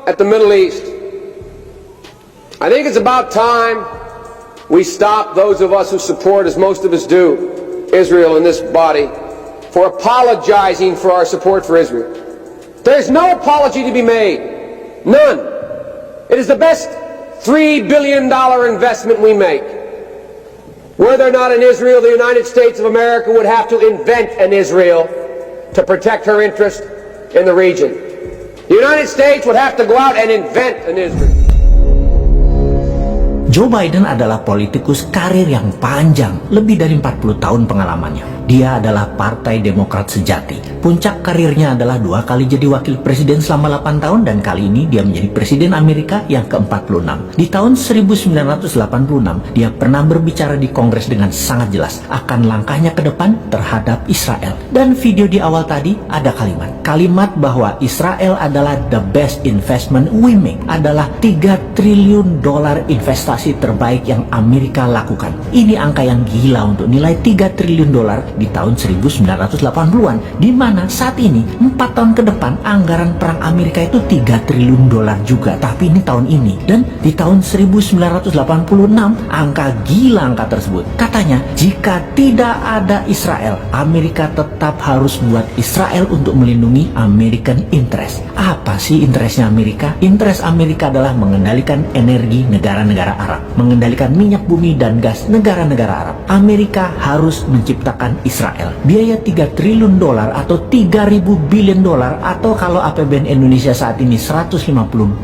at the Middle East. I think it's about time we stop, those of us who support, as most of us do, Israel in this body, for apologizing for our support for Israel. There's no apology to be made. None. It is the best $3 billion investment we make. Were there not an Israel, the United States of America would have to invent an Israel to protect her interest in the region. The United States would have to go out and invent an Israel. Joe Biden adalah politikus karir yang panjang, lebih dari 40 tahun pengalamannya. Dia adalah Partai Demokrat sejati. Puncak karirnya adalah 2 kali jadi wakil presiden selama 8 tahun dan kali ini dia menjadi presiden Amerika yang ke-46. Di tahun 1986, dia pernah berbicara di Kongres dengan sangat jelas akan langkahnya ke depan terhadap Israel. Dan video di awal tadi ada kalimat bahwa Israel adalah the best investment we make, adalah $3 triliun investasi terbaik yang Amerika lakukan. Ini angka yang gila untuk nilai $3 triliun di tahun 1980-an, di mana saat ini 4 tahun ke depan anggaran perang Amerika itu $3 triliun juga. Tapi ini tahun ini, dan di tahun 1986 angka gila angka tersebut. Katanya jika tidak ada Israel, Amerika tetap harus buat Israel untuk melindungi American interest. Apa sih interestnya Amerika? Interest Amerika adalah mengendalikan energi negara-negara Arab, mengendalikan minyak bumi dan gas negara-negara Arab. Amerika harus menciptakan Israel. Biaya $3 triliun atau 3.000 billion atau kalau APBN Indonesia saat ini 150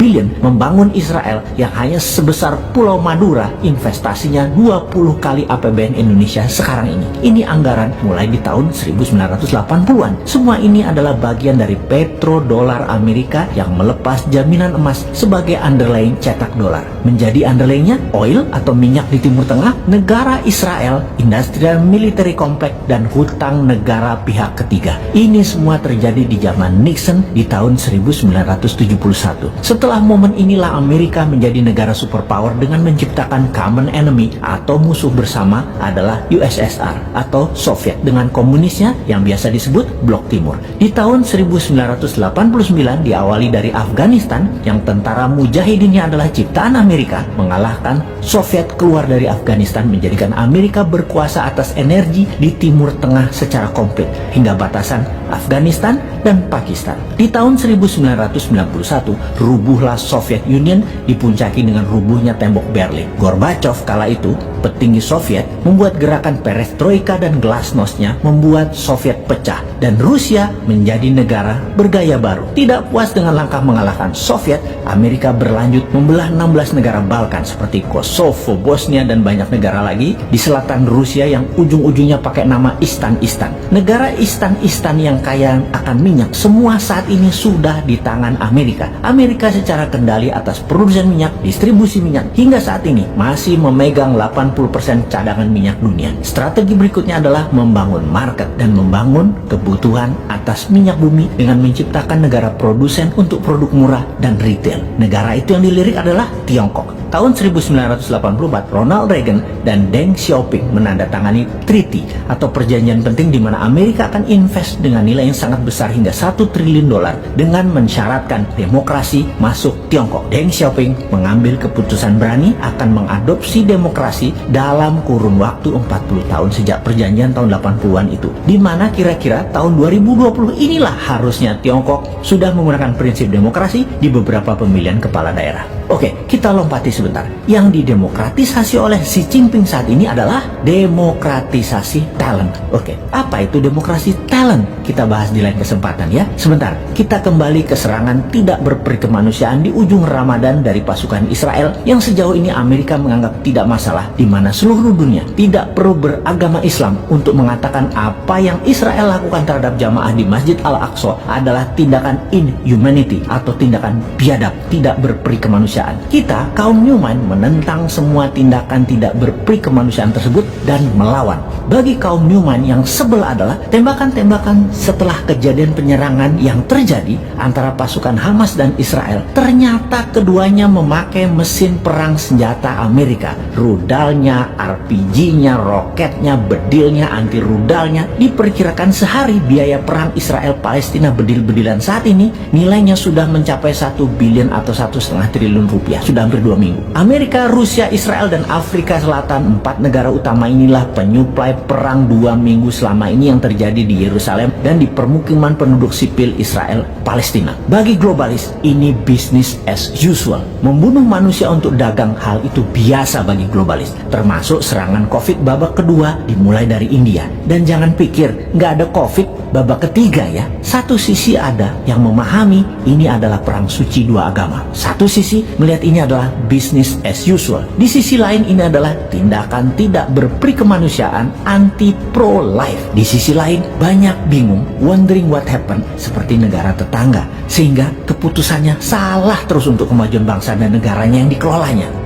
billion membangun Israel yang hanya sebesar Pulau Madura, investasinya 20 kali APBN Indonesia sekarang ini. Ini anggaran mulai di tahun 1980-an. Semua ini adalah bagian dari petrodolar Amerika yang melepas jaminan emas sebagai underlying cetak dolar. Menjadi underlyingnya oil atau minyak di Timur Tengah, negara Israel, industrial military complex, dan hutang negara pihak ketiga. Ini semua terjadi di zaman Nixon di tahun 1971. Setelah momen inilah Amerika menjadi negara superpower dengan menciptakan common enemy atau musuh bersama adalah USSR atau Soviet dengan komunisnya yang biasa disebut Blok Timur. Di tahun 1989 diawali dari Afghanistan yang tentara mujahidinnya adalah ciptaan Amerika, mengalahkan Soviet keluar dari Afghanistan, menjadikan Amerika berkuasa atas energi di Timur Tengah secara komplit hingga batasan Afghanistan dan Pakistan. Di tahun 1991 rubuhlah Soviet Union dipuncaki dengan rubuhnya tembok Berlin. Gorbachev kala itu, petinggi Soviet, membuat gerakan perestroika dan glasnostnya membuat Soviet pecah dan Rusia menjadi negara bergaya baru. Tidak puas dengan langkah mengalahkan Soviet, Amerika berlanjut membelah 16 negara Balkan seperti Kosovo, Bosnia, dan banyak negara lagi di selatan Rusia yang ujung-ujungnya pakai nama Istan-Istan. Negara Istan-Istan yang kaya akan minyak semua saat ini sudah di tangan Amerika. Amerika secara kendali atas produsen minyak, distribusi minyak, hingga saat ini masih memegang 80% cadangan minyak dunia. Strategi berikutnya adalah membangun market dan membangun kebutuhan atas minyak bumi dengan menciptakan negara produsen untuk produk murah dan retail. Negara itu yang dilirik adalah Tiongkok. Tahun 1984, Ronald Reagan dan Deng Xiaoping menandatangani treaty atau perjanjian penting di mana Amerika akan invest dengan nilai yang sangat besar hingga $1 triliun dengan mensyaratkan demokrasi masuk Tiongkok. Deng Xiaoping mengambil keputusan berani akan mengadopsi demokrasi dalam kurun waktu 40 tahun sejak perjanjian tahun 80-an itu. Di mana kira-kira tahun 2020 inilah harusnya Tiongkok sudah menggunakan prinsip demokrasi di beberapa pemilihan kepala daerah. Oke, kita lompati sebentar. Yang didemokratisasi oleh Xi Jinping saat ini adalah demokratisasi talent. Oke, apa itu demokrasi talent? Kita bahas di lain kesempatan ya. Sebentar, kita kembali ke serangan tidak berperi kemanusiaan di ujung Ramadan dari pasukan Israel yang sejauh ini Amerika menganggap tidak masalah, di mana seluruh dunia tidak perlu beragama Islam untuk mengatakan apa yang Israel lakukan terhadap jamaah di Masjid Al-Aqsa adalah tindakan inhumanity atau tindakan biadab, tidak berperi kemanusiaan. Kita, kaum kaum Newman menentang semua tindakan tidak berperi kemanusiaan tersebut dan melawan. Bagi kaum Newman yang sebel adalah tembakan-tembakan setelah kejadian penyerangan yang terjadi antara pasukan Hamas dan Israel. Ternyata keduanya memakai mesin perang senjata Amerika. Rudalnya, RPG-nya, roketnya, bedilnya, anti rudalnya. Diperkirakan sehari biaya perang Israel-Palestina bedil-bedilan saat ini nilainya sudah mencapai 1 billion atau 1,5 triliun rupiah. Sudah hampir 2 minggu. Amerika, Rusia, Israel, dan Afrika Selatan, 4 negara utama inilah penyuplai perang 2 minggu selama ini yang terjadi di Yerusalem dan di permukiman penduduk sipil Israel Palestina. Bagi globalis, ini business as usual. Membunuh manusia untuk dagang, hal itu biasa bagi globalis. Termasuk serangan COVID babak kedua dimulai dari India. Dan jangan pikir nggak ada COVID babak ketiga ya. Satu sisi ada yang memahami ini adalah perang suci dua agama. Satu sisi melihat ini adalah business as usual. Di sisi lain ini adalah tindakan tidak berperi kemanusiaan anti pro-life. Di sisi lain banyak bingung, wondering what happened seperti negara tetangga. Sehingga keputusannya salah terus untuk kemajuan bangsa dan negaranya yang dikelolanya.